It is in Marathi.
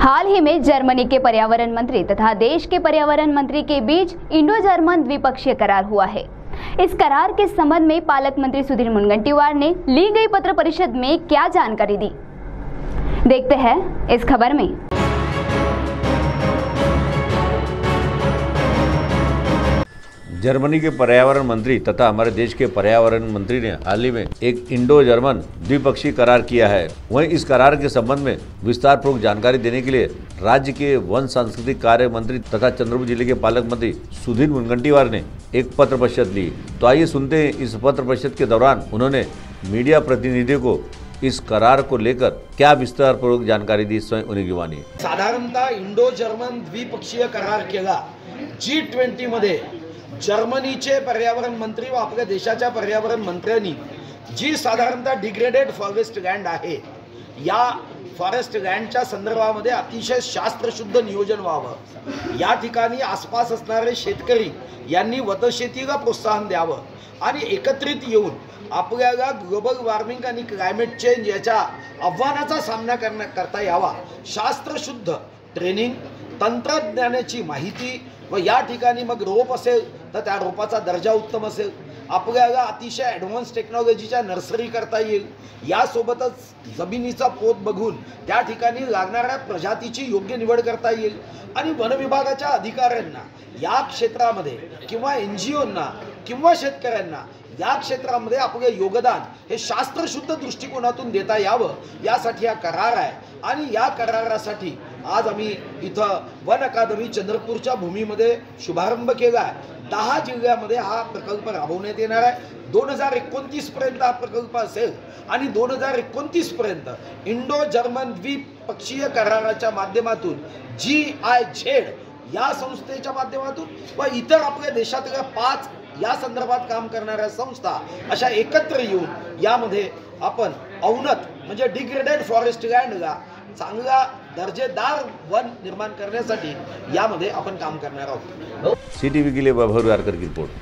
हाल ही में जर्मनी के पर्यावरण मंत्री तथा देश के पर्यावरण मंत्री के बीच इंडो जर्मन द्विपक्षीय करार हुआ है। इस करार के संबंध में पालक मंत्री सुधीर मुनगंटीवार ने ली गई पत्र परिषद में क्या जानकारी दी, देखते हैं इस खबर में। जर्मनी के पर्यावरण मंत्री तथा हमारे देश के पर्यावरण मंत्री ने हाल ही में एक इंडो जर्मन द्विपक्षीय करार किया है। वहीं इस करार के संबंध में विस्तार पूर्वक जानकारी देने के लिए राज्य के वन सांस्कृतिक कार्य मंत्री तथा चंद्रपुर जिले के पालक मंत्री सुधीर मुनगंटीवार ने एक पत्र परिषद ली। तो आइए सुनते हैं इस पत्र परिषद के दौरान उन्होंने मीडिया प्रतिनिधियों को इस करार को लेकर क्या विस्तार पूर्वक जानकारी दी, स्वयं उन्हीं की वाणी। साधारणतः इंडो जर्मन द्विपक्षीय करार केला G20 मध्ये जर्मनीचे पर्यावरण मंत्री व आपल्या देशाच्या पर्यावरण मंत्र्यांनी जी साधारणतः डिग्रेडेड फॉरेस्ट लँड आहे, या फॉरेस्ट लँडच्या संदर्भामध्ये अतिशय शास्त्रशुद्ध नियोजन व्हावं, या ठिकाणी आसपास असणारे शेतकरी यांनी वनशेतीला प्रोत्साहन द्यावं आणि एकत्रित येऊन आपल्याला ग्लोबल वॉर्मिंग आणि क्लायमेट चेंज याच्या आव्हानाचा सामना करता यावा। शास्त्रशुद्ध ट्रेनिंग, तंत्रज्ञानाची माहिती व या ठिकाणी मग रोप असेल तर त्या रोपाचा दर्जा उत्तम असेल, आपल्याला अतिशय ॲडव्हान्स टेक्नॉलॉजीच्या नर्सरी करता येईल, यासोबतच जमिनीचा पोत बघून त्या ठिकाणी लागणाऱ्या प्रजातीची योग्य निवड करता येईल आणि वन विभागाच्या अधिकाऱ्यांना या क्षेत्रामध्ये किंवा NGOंना किंवा शेतकऱ्यांना या क्षेत्रामध्ये आपले योगदान हे शास्त्रशुद्ध दृष्टिकोनातून देता यावं, यासाठी हा करार आहे। आणि या करारासाठी आज आम्ही इथं वन अकादमी चंद्रपूरच्या भूमीमध्ये शुभारंभ केला आहे। 10 जिल्ह्यामध्ये हा प्रकल्प राबवण्यात येणार आहे। 2029 पर्यंत हा प्रकल्प असेल आणि 2029 पर्यंत इंडो जर्मन द्विपक्षीय कराराच्या माध्यमातून GIZ या संस्थेच्या माध्यमातून व इतर आपल्या देशातल्या 5 या संदर्भात काम करणाऱ्या संस्था अशा एकत्र येऊन यामध्ये आपण औन्नत म्हणजे डिग्रेडेड फॉरेस्ट लँडला चांगला दर्जेदार वन निर्माण करण्यासाठी यामध्ये आपण काम करणार आहोत। CTV के लिए वैभव वारकर की रिपोर्ट।